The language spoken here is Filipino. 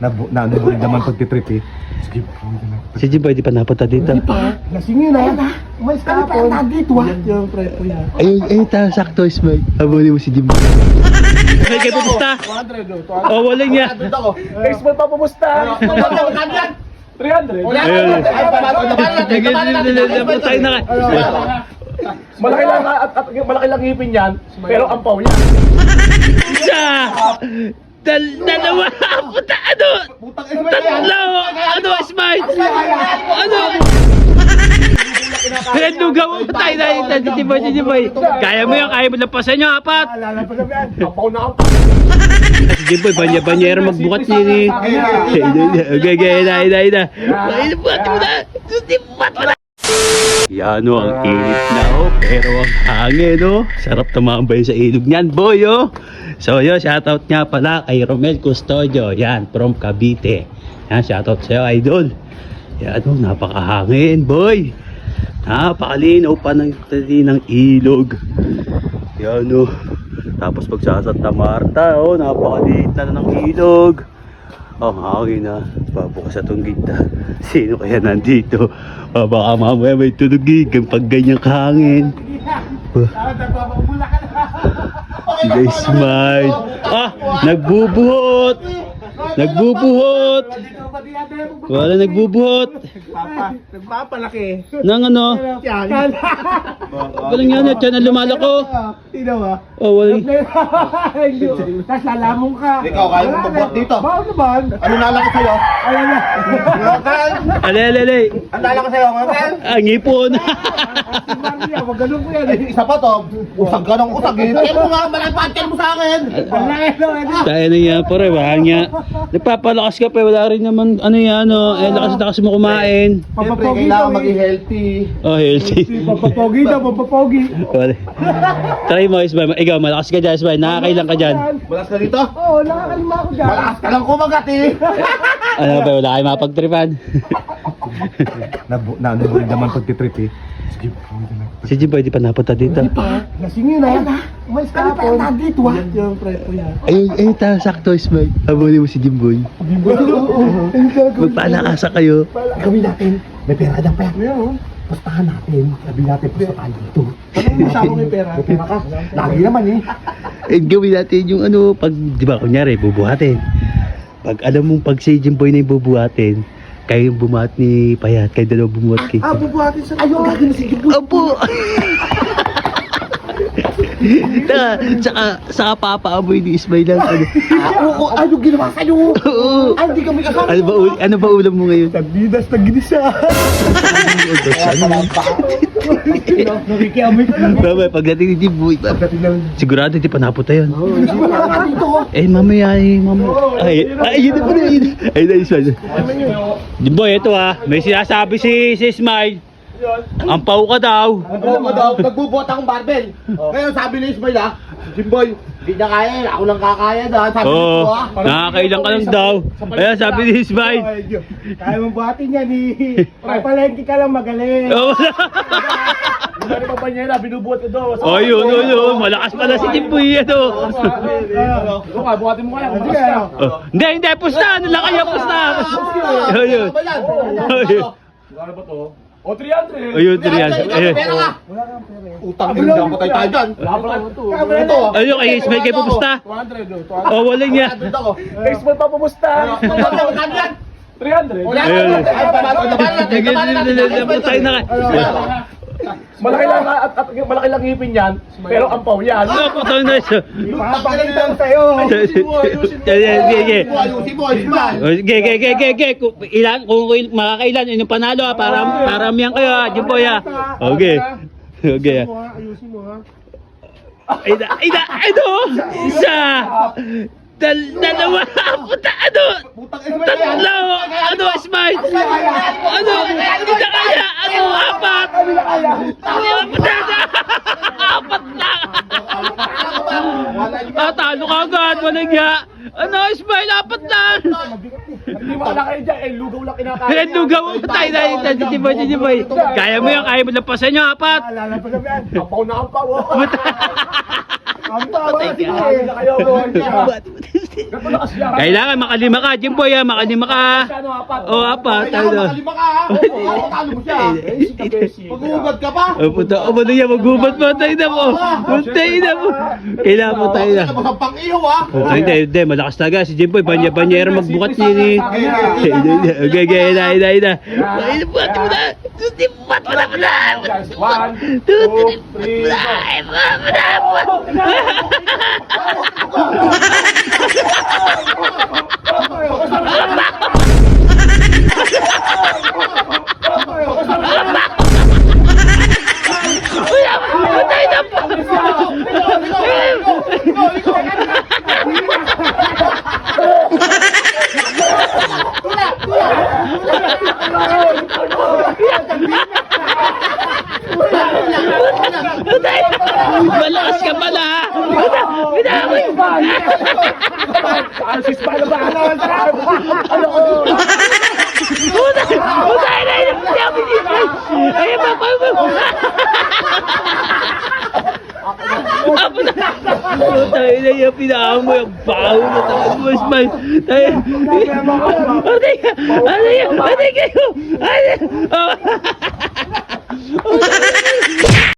Ano mo rin naman pagtitrip eh. Sige, Si Jimboy, di pa napunta dito. lasingin na. Umalis ka po. Nandito ah. Yung prepo yan. Ayun, sakto, Ismail. Habulin mo si Jimboy. Ismail, kayo pupusta? 200 Oh, wala niya. Expert pa pumusta. 300. Ayun. Tayo na ka. Malaki lang ngipin yan, pero ampaw yan. Isa! Dalawa! Puta, ano? Tatlo! Ano, Ismail? Ano? Kaya lugaw mo tayo na si Jimboy. Kaya mo lang pasan nyo, apat. Lalapasan mo yan, ampaw na ampaw. Si Jimboy, banyera magbukat ni. Okay, na. Bukat mo na. Bukat mo na. Yan o, ang init na pero ang hangin sarap tumambay sa ilog niyan, boy So yun, shoutout nga pala kay Romel Custodio, yan, from Cavite. Yan, shoutout sa'yo, idol. Yan napakahangin, boy. Napakalinaw pa ng ilog. Yan tapos pag sa Santa Marta, napakaliit na ng ilog. Ang hangin pabukas sa itong gitna. Sino kaya nandito? Baka mamaya may tunugig pag ganyang kahangin. Ismail. Nagbubuhot. Wala nagbubuhot. Nagpapalaki. Nang ano? Yan. Walang yan, tiyan na lumalako. Tino ba? Walang. Tapos lalamong ka. Ikaw, kaya mo mabuhat dito. Bakit naman? Ano nalaki sa'yo? Ayan na. Ale. Ano nalaki sa'yo? Ang ipon. Si Maria, magaling ko yan. Isa pa to, usag ka ng usag eh. Kaya mo nga, malapatyan mo sa akin. Tayo na yan, pare, wala nga. Nagpapalakas ka pa, wala rin naman, lakas mo kumain. Siyempre, kailangan maging healthy. Oh, healthy. Papapogi daw, papapogi. Wala. Try mo, Ismail. Ikaw, malakas ka dyan, Ismail. Nakakailan ka dyan. Malas ka dito? Oo, nakakalima ako dyan. Malakas ka lang kumagat eh. Ano ba, wala kayo mapagtripan. Ano mo rin naman pagtitrip eh. Sige, Si Jimboy, di pa napunta dito. lasingin na. Umalis ka po. Nandito ah. Yung prepo yan. Ayun, sakto, Ismail. Habulin mo si Jimboy. Magpaalakasa kayo. Gawin natin. May pera na pa. Pustahan natin. Sabi natin, pusta tayo dito. Anong masama may pera? May pera ka. Lagi naman eh. Gawin natin yung pag, di ba, kunyari, bubuhatin. Pag alam mong pag si Jimboy na yung bubuhatin, kayo yung bumuhat ni Payat, kayo dalawa bumuhat kay. Bubuhatin sa ayun. Gagawin na si Jimboy. Opo! Saka papaamoy ni Ismail lang. Oo, ano ginawa sa'yo? Oo. Ay, hindi kami kasama. Ano ba ulam mo ngayon? Tagbidas, tagginisa. Nakikiamay ka lang. Mamaya, pagdating ni Jimboy, sigurado hindi pa napunta yun. Dito. Mamaya. Ay, yun na po na yun. Ay, na Ismail. Jimboy, ito may sinasabi si Ismail. Ampaw ka daw. Nagbubuhat akong barbell. Ngayon sabi ni Ismail Jimboy, hindi niya kaya, ako lang kakaya daw. Sabi ni nakakailan ka lang daw. Ayan, sabi ni Ismail. Kaya mong buhatin yan eh. Palengke ka lang magaling. Ano pa ba niya binubuhat ito? Yun. Malakas pala si Jimboy ito. Buhatin mo kaya. Hindi, pusta. Ano lang kayo, pusta. Ayun. Ano ba to? O 300. Ayun, Trian. Ayun. Utang din daw patay tayo dyan. Ito. Ayun, kay Ismail kayo pupusta. 200. Oh, wala niya. Expert pa pumusta. 300. Ayun. Tayo na ka. Malaki lang ngipin yan, pero ampaw yan. Putang na siya. Papakita ko sa'yo. Sige. Kung makakailan, yung panalo para miyan kayo Jimboy Okay. Ayusin mo ha. Ito! Isa! Dalawa! Puta, ano? Tatlo! Ano, Ismail? Ano? Hindi na kaya! Ano, apat? Puta na! Apat na! Talo ka agad! Walang niya! Ano, Ismail? Apat na! Hindi mo kala kayo dyan, lugaw lang kinakain. Lugaw mo tayo na Jimboy. Kaya mo lang pasan nyo, apat! Lalapasan mo yan, ampaw na ampaw. Kailangan makalima ka, Jimboy, ha? Makalima ka. O, apat. Kailangan makalima ka ha. Oo, talo mo siya. Mag-uugad ka pa. O, puta, o, ano yan, magubat mo, tayo na mo. Tayo na mo. Kailangan mo tayo na. Mga pang-ihaw ha. O, tayo, hindi, malakas talaga. Si Jimboy, banyera magbukat ni. Okay, tayo na. Ay, buhat mo na. Buhat mo na. One, two, three, Malakas ka pala, ha? Asis pa na ba? Tayo na yung pinakahan mo yung baho na tayo mo, Ismael. Tayo. Ano kayo?